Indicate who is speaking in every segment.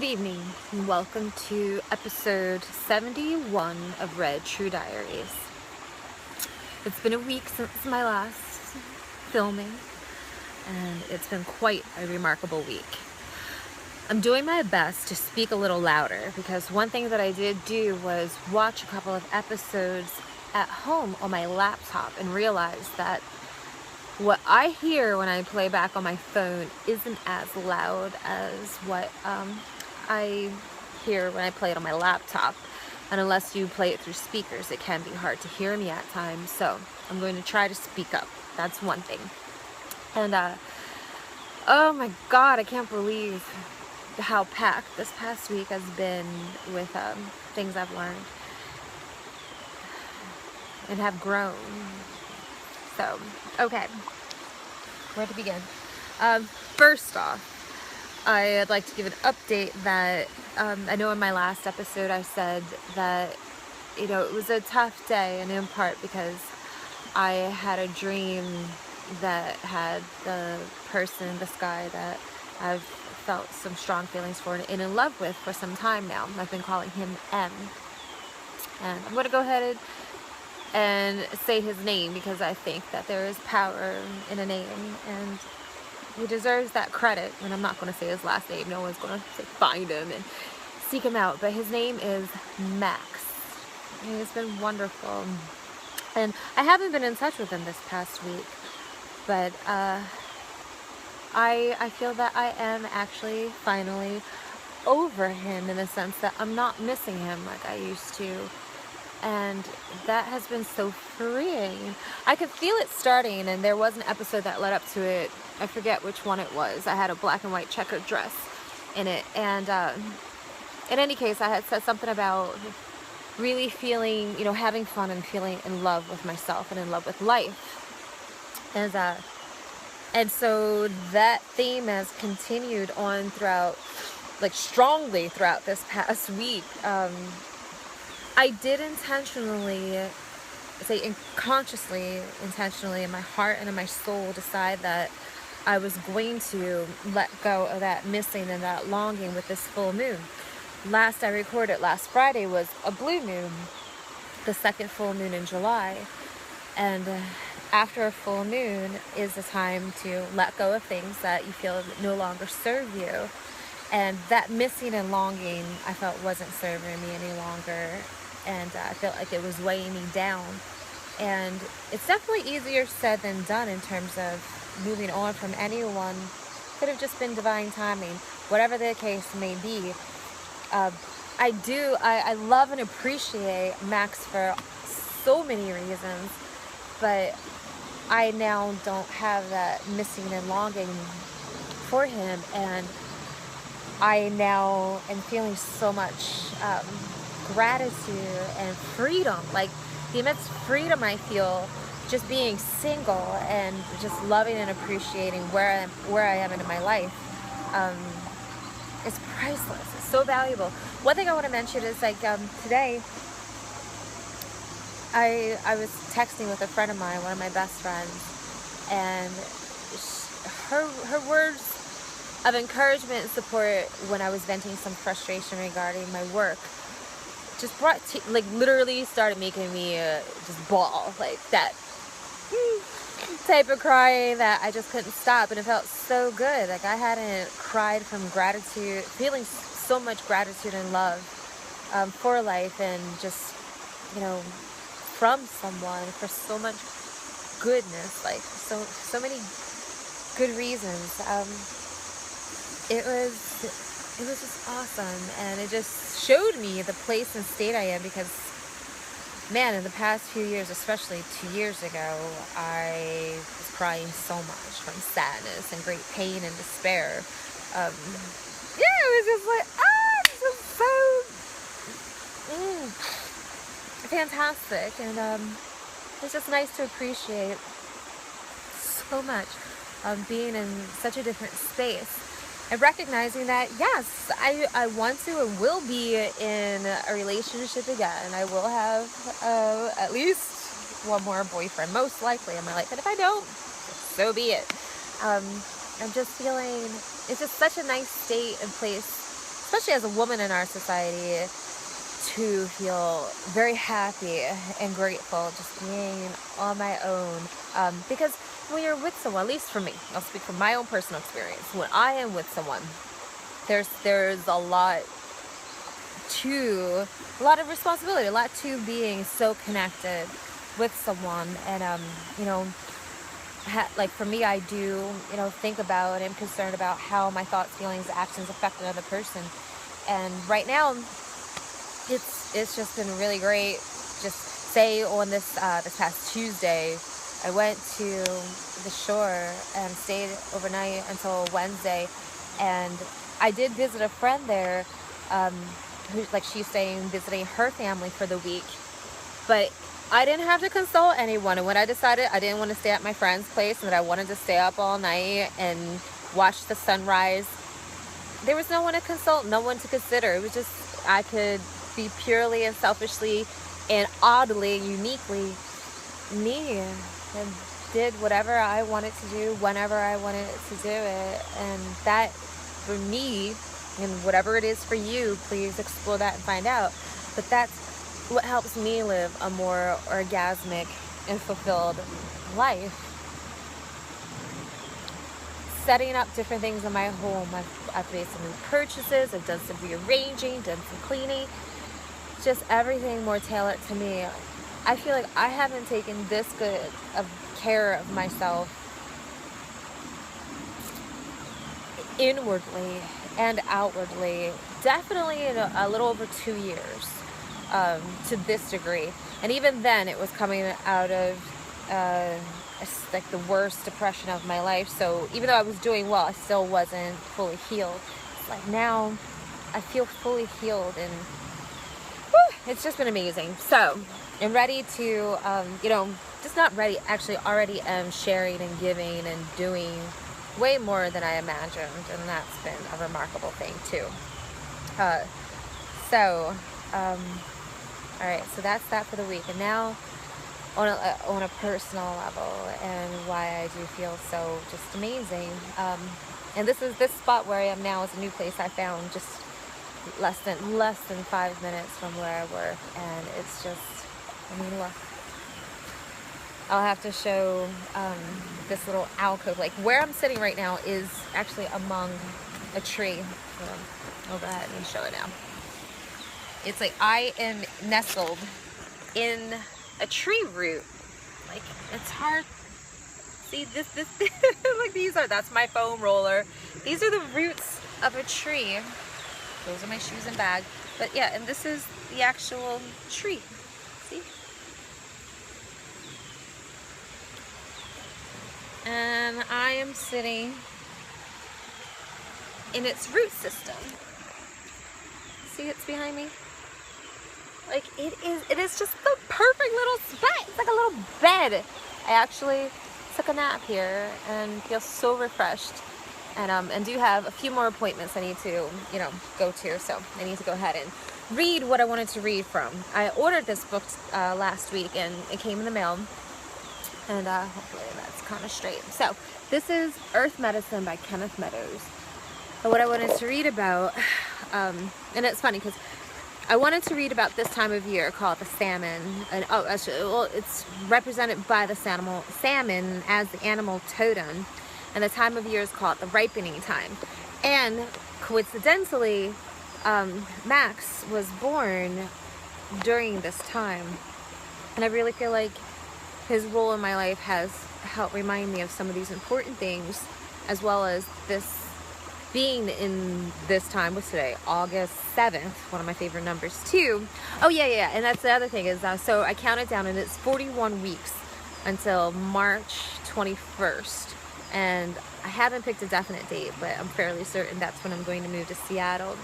Speaker 1: evening, and welcome to episode 71 of Red True Diaries. It's been a week since my last filming, and it's been quite a remarkable week. I'm doing my best to speak a little louder because one thing that I did do was watch a couple of episodes at home on my laptop and realize that what I hear when I play back on my phone isn't as loud as what I hear when I play it on my laptop. And unless you play it through speakers, it can be hard to hear me at times. So I'm going to try to speak up. That's one thing. And oh my God, I can't believe how packed this past week has been with things I've learned and have grown. So, okay, where to begin? First off, I'd like to give an update that I know in my last episode I said that, it was a tough day, and in part because I had a dream that had the person, this guy that I've felt some strong feelings for and in love with for some time now. I've been calling him M. And I'm going to go ahead and say his name because I think that there is power in a name, and he deserves that credit. And I'm not going to say his last name. No one's going to find him and seek him out. But his name is Max. And he's been wonderful. And I haven't been in touch with him this past week. But I feel that I am actually finally over him in the sense that I'm not missing him like I used to. And that has been so freeing. I could feel it starting, and there was an episode that led up to it. I forget which one it was. I had a black and white checkered dress in it. And in any case, I had said something about really feeling, having fun and feeling in love with myself and in love with life. And so that theme has continued on throughout, strongly throughout this past week. I did consciously, intentionally, in my heart and in my soul, decide that I was going to let go of that missing and that longing with this full moon. Last I recorded, last Friday, was a blue moon, the second full moon in July. And after a full moon is the time to let go of things that you feel no longer serve you. And that missing and longing, I felt, wasn't serving me any longer. And I felt like it was weighing me down. And it's definitely easier said than done in terms of moving on from anyone. Could have just been divine timing, whatever the case may be. I love and appreciate Max for so many reasons, but I now don't have that missing and longing for him, and I now am feeling so much gratitude and freedom, like the immense freedom I feel just being single and just loving and appreciating where I am in my life. It's priceless. It's so valuable. One thing I want to mention is today I was texting with a friend of mine, one of my best friends, and her words of encouragement and support when I was venting some frustration regarding my work just brought literally started making me just bawl, like that type of crying that I just couldn't stop, and it felt so good. Like I hadn't cried from gratitude, feeling so much gratitude and love for life, and just from someone for so much goodness, like so many good reasons. It was just awesome, and it just showed me the place and state I am, because man, in the past few years, especially 2 years ago, I was crying so much from sadness and great pain and despair. It was just like, this is so fantastic, and it's just nice to appreciate so much being in such a different space. And recognizing that, yes, I want to and will be in a relationship again. I will have at least one more boyfriend, most likely, in my life. And if I don't, so be it. I'm just feeling, it's just such a nice state and place especially as a woman in our society, to feel very happy and grateful just being on my own. Because when you're with someone, at least for me, I'll speak from my own personal experience, when I am with someone, there's a lot of responsibility, a lot to being so connected with someone. And like for me, I do think about and am concerned about how my thoughts, feelings, actions affect another person. And right now, it's just been really great. Just say on this past Tuesday, I went to the shore and stayed overnight until Wednesday, and I did visit a friend there, who's like, she's staying visiting her family for the week, but I didn't have to consult anyone. And when I decided I didn't want to stay at my friend's place and that I wanted to stay up all night and watch the sunrise, there was no one to consult, no one to consider. It was just, I could be purely and selfishly and oddly, uniquely me, and did whatever I wanted to do whenever I wanted to do it. And that, for me, and whatever it is for you, please explore that and find out. But that's what helps me live a more orgasmic and fulfilled life. Setting up different things in my home. I've made some new purchases, I've done some rearranging, done some cleaning, just everything more tailored to me. I feel like I haven't taken this good of care of myself inwardly and outwardly, definitely in a little over 2 years, to this degree. And even then, it was coming out of like the worst depression of my life. So even though I was doing well, I still wasn't fully healed. It's like now I feel fully healed, and it's just been amazing. So I'm ready to, just not ready, actually already am sharing and giving and doing way more than I imagined. And that's been a remarkable thing too. All right, so that's that for the week. And now on a personal level, and why I do feel so just amazing. And this spot where I am now is a new place I found just less than 5 minutes from where I work, and it's just, look. I'll have to show this little alcove. Like where I'm sitting right now is actually among a tree. I'll go ahead and show it now. It's like I am nestled in a tree root. Like, it's hard. See, this like that's my foam roller. These are the roots of a tree. Those are my shoes and bag. But yeah, and this is the actual tree. See? And I am sitting in its root system. See, it's behind me. Like, it is just the perfect little spot. It's like a little bed. I actually took a nap here and feel so refreshed. And do have a few more appointments I need to, go to. So I need to go ahead and read what I wanted to read from. I ordered this book last week, and it came in the mail. And hopefully that's kind of straight. So this is Earth Medicine by Kenneth Meadows. And what I wanted to read about, and it's funny because I wanted to read about this time of year called the salmon. And it's represented by the salmon as the animal totem. And the time of year is called the ripening time. And coincidentally, Max was born during this time. And I really feel like his role in my life has helped remind me of some of these important things, as well as this being in this time was today, August 7th, one of my favorite numbers too. Oh yeah, and that's the other thing is, so I counted down, and it's 41 weeks until March 21st. And I haven't picked a definite date, but I'm fairly certain that's when I'm going to move to Seattle.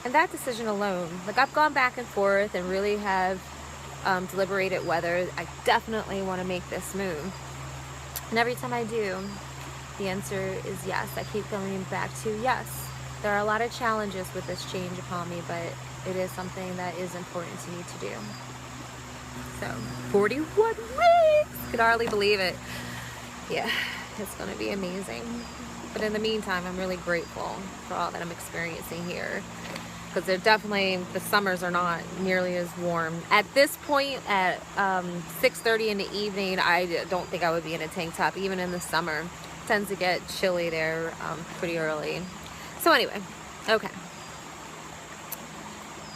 Speaker 1: And that decision alone, like I've gone back and forth and really have deliberated whether I definitely want to make this move. And every time I do, the answer is yes. I keep going back to yes. There are a lot of challenges with this change upon me, but it is something that is important to me to do. So, 41 weeks! Can hardly believe it. Yeah, it's going to be amazing. But in the meantime, I'm really grateful for all that I'm experiencing here. Because they're definitely, the summers are not nearly as warm. At this point, at 6:30 in the evening, I don't think I would be in a tank top, even in the summer. It tends to get chilly there pretty early. So anyway, okay.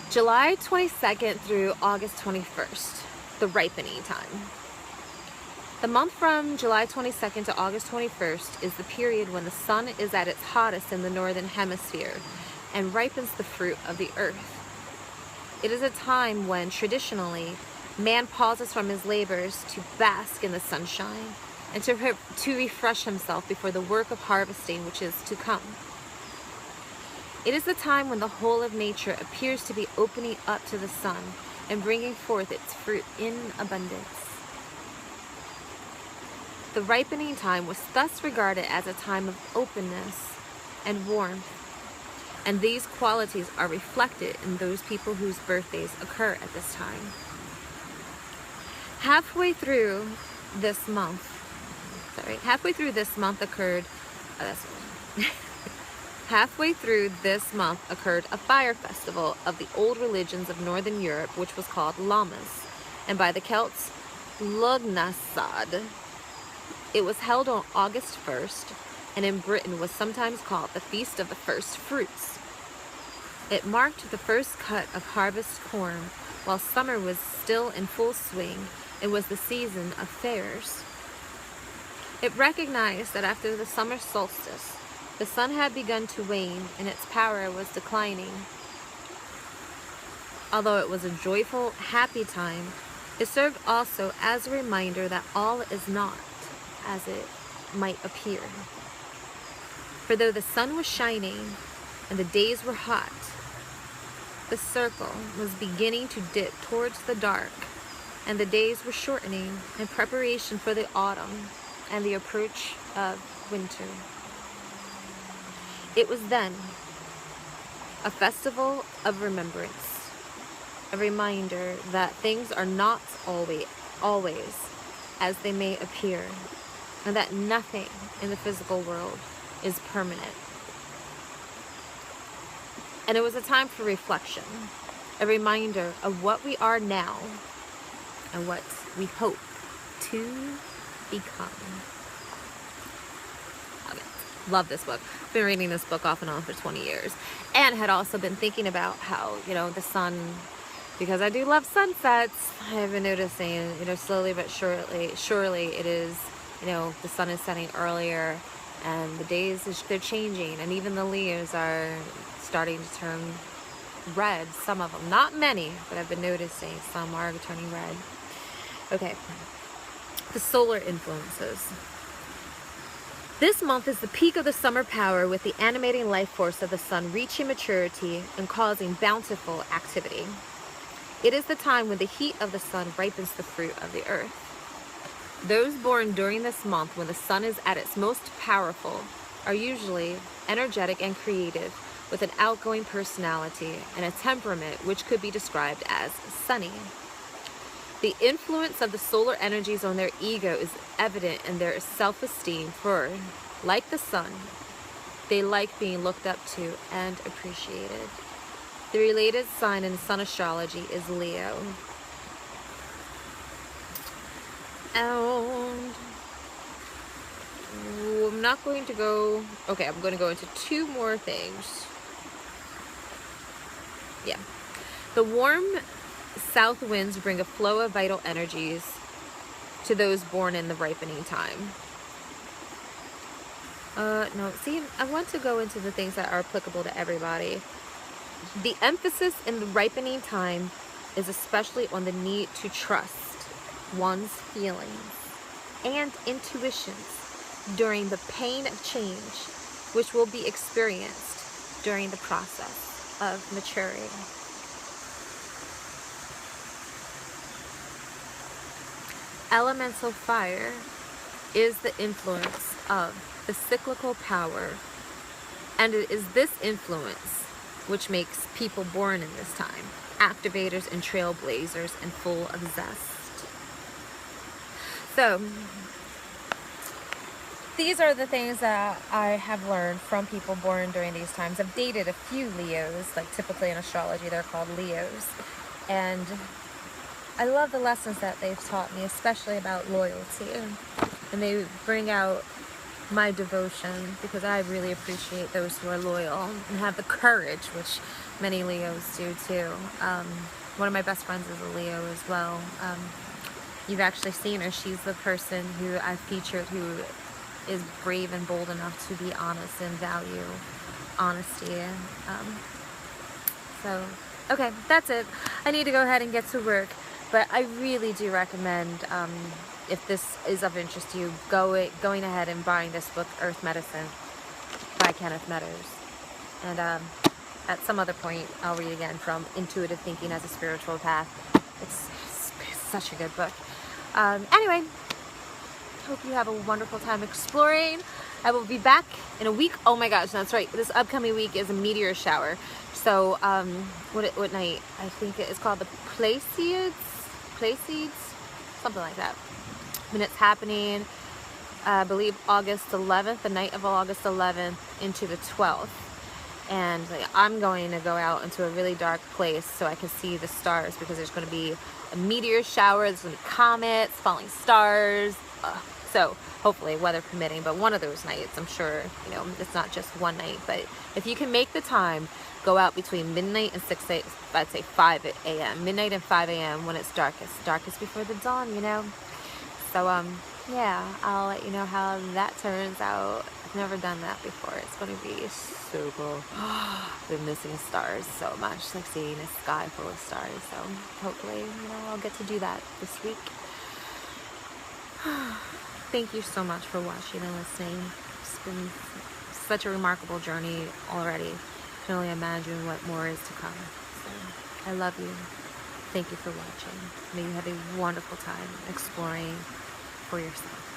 Speaker 1: July 22nd through August 21st, the ripening time. The month from July 22nd to August 21st is the period when the sun is at its hottest in the northern hemisphere and ripens the fruit of the earth. It is a time when, traditionally, man pauses from his labors to bask in the sunshine and to refresh himself before the work of harvesting which is to come. It is the time when the whole of nature appears to be opening up to the sun and bringing forth its fruit in abundance. The ripening time was thus regarded as a time of openness and warmth, and these qualities are reflected in those people whose birthdays occur at this time. Halfway through this month occurred, halfway through this month occurred a fire festival of the old religions of Northern Europe, which was called Lammas, and by the Celts, Lugnasad. It was held on August 1st, and in Britain was sometimes called the Feast of the First Fruits. It marked the first cut of harvest corn, while summer was still in full swing and was the season of fairs. It recognized that after the summer solstice, the sun had begun to wane and its power was declining. Although it was a joyful, happy time, it served also as a reminder that all is not as it might appear. For though the sun was shining and the days were hot, the circle was beginning to dip towards the dark, and the days were shortening in preparation for the autumn and the approach of winter. It was then a festival of remembrance, a reminder that things are not always as they may appear, and that nothing in the physical world is permanent. And it was a time for reflection, a reminder of what we are now and what we hope to become. Okay. Love this book. I've been reading this book off and on for 20 years, and had also been thinking about how, the sun, because I do love sunsets, I've been noticing, slowly but surely it is, the sun is setting earlier, and the days, they're changing, and even the leaves are starting to turn red. Some of them, not many, but I've been noticing some are turning red. Okay, the solar influences. This month is the peak of the summer power, with the animating life force of the sun reaching maturity and causing bountiful activity. It is the time when the heat of the sun ripens the fruit of the earth. Those born during this month, when the sun is at its most powerful, are usually energetic and creative, with an outgoing personality and a temperament which could be described as sunny. The influence of the solar energies on their ego is evident in their self-esteem, for, like the sun, they like being looked up to and appreciated. The related sign in sun astrology is Leo. And I'm not going to go, okay, I'm going to go into two more things. Yeah. The warm south winds bring a flow of vital energies to those born in the ripening time. I want to go into the things that are applicable to everybody. The emphasis in the ripening time is especially on the need to trust one's feelings and intuitions during the pain of change, which will be experienced during the process of maturing. Elemental fire is the influence of the cyclical power, and it is this influence which makes people born in this time activators and trailblazers and full of zest. So, these are the things that I have learned from people born during these times. I've dated a few Leos, like typically in astrology they're called Leos, and I love the lessons that they've taught me, especially about loyalty, and they bring out my devotion, because I really appreciate those who are loyal and have the courage, which many Leos do too. One of my best friends is a Leo as well. You've actually seen her. She's the person who I featured who is brave and bold enough to be honest and value honesty. So, okay, that's it. I need to go ahead and get to work, but I really do recommend, if this is of interest to you, going ahead and buying this book, Earth Medicine by Kenneth Meadows. And at some other point, I'll read again from Intuitive Thinking as a Spiritual Path. It's such a good book. Anyway, hope you have a wonderful time exploring. I will be back in a week. Oh my gosh, that's right. This upcoming week is a meteor shower. So, what night? I think it's called the Pleiades, something like that. And it's happening, I believe, August 11th, the night of August 11th into the 12th. And I'm going to go out into a really dark place so I can see the stars, because there's going to be a meteor shower, there's going to be comets, falling stars. So hopefully weather permitting, but one of those nights, I'm sure, you know, it's not just one night, but if you can make the time, go out between midnight and 5 a.m. Midnight and 5 a.m. when it's darkest before the dawn, you know. So, yeah, I'll let you know how that turns out. I've never done that before. It's going to be so cool. Been missing stars so much, like seeing a sky full of stars. So hopefully, you know, I'll get to do that this week. Thank you so much for watching and listening. It's been such a remarkable journey already. I can only imagine what more is to come. So I love you. Thank you for watching. May you have a wonderful time exploring for yourself.